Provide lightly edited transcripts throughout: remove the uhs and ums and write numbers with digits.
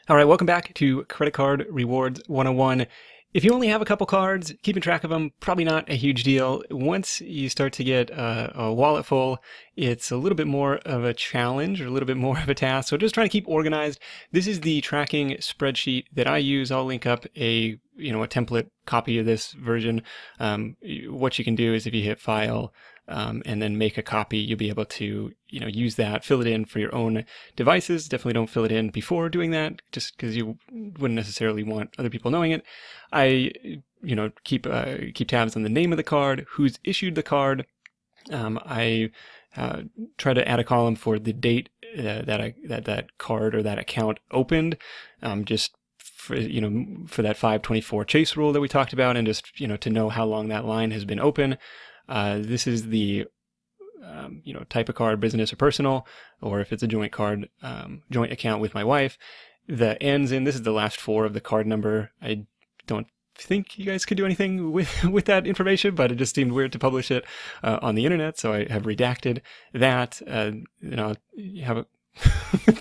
All right, welcome back to Credit Card Rewards 101. If you only have a couple cards, keeping track of them, probably not a huge deal. Once you start to get a wallet full, it's a little bit more of a challenge or a little bit more of a task. So just trying to keep organized. This is the tracking spreadsheet that I use. I'll link up a template copy of this version. What you can do is if you hit File, and then make a copy, you'll be able to, use that, fill it in for your own devices. Definitely don't fill it in before doing that, just because you wouldn't necessarily want other people knowing it. I, keep tabs on the name of the card, who's issued the card. I try to add a column for the date that card or that account opened, just for that 524 chase rule that we talked about, and just to know how long that line has been open. This is the type of card, business or personal, or if it's a joint card, joint account with my wife. The ends in, this is the last four of the card number. I don't think you guys could do anything with that information, but it just seemed weird to publish it on the internet, so I have redacted that. I'll have a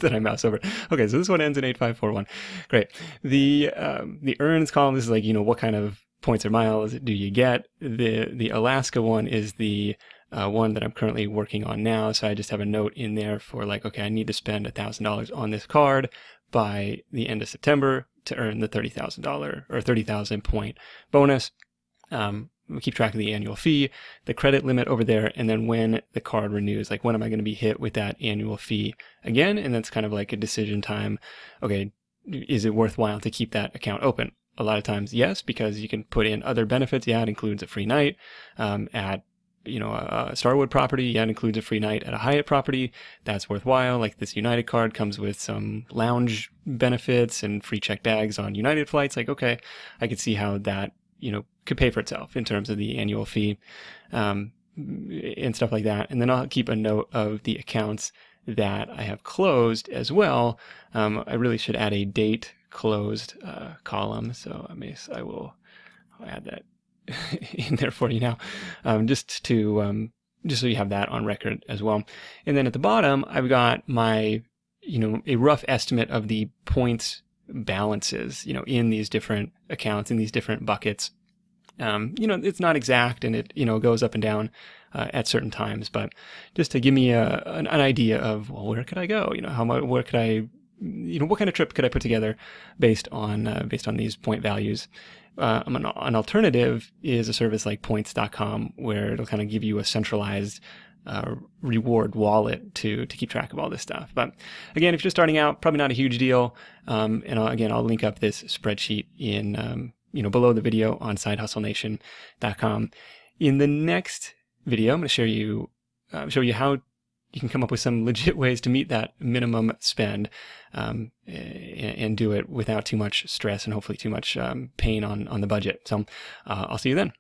then I mouse over. Okay, so this one ends in 8541. Great. The earns column, this is like, what kind of points or miles do you get? The Alaska one is the one that I'm currently working on now. So I just have a note in there for like, okay, I need to spend $1,000 on this card by the end of September to earn the $30,000 or 30,000 point bonus. We keep track of the annual fee, the credit limit over there, and then when the card renews, like when am I going to be hit with that annual fee again? And that's kind of like a decision time. Okay, is it worthwhile to keep that account open? A lot of times, yes, because you can put in other benefits. Yeah, it includes a free night at a Starwood property. Yeah, it includes a free night at a Hyatt property. That's worthwhile. Like this United card comes with some lounge benefits and free checked bags on United flights. Like, okay, I could see how that could pay for itself in terms of the annual fee and stuff like that. And then I'll keep a note of the accounts that I have closed as well. I really should add a date closed column, so I'll add that in there for you now, just so you have that on record as well. And then at the bottom, I've got my a rough estimate of the points balances in these different accounts, in these different buckets. It's not exact, and it goes up and down at certain times, but just to give me an idea of, well, where could I go? Where could I, what kind of trip could I put together based on these point values? An alternative is a service like points.com, where it'll kind of give you a centralized reward wallet to keep track of all this stuff. But again, if you're just starting out, probably not a huge deal. And I'll link up this spreadsheet in below the video on sidehustlenation.com. In the next video, I'm going to show you how you can come up with some legit ways to meet that minimum spend and do it without too much stress and hopefully too much pain on the budget. So I'll see you then.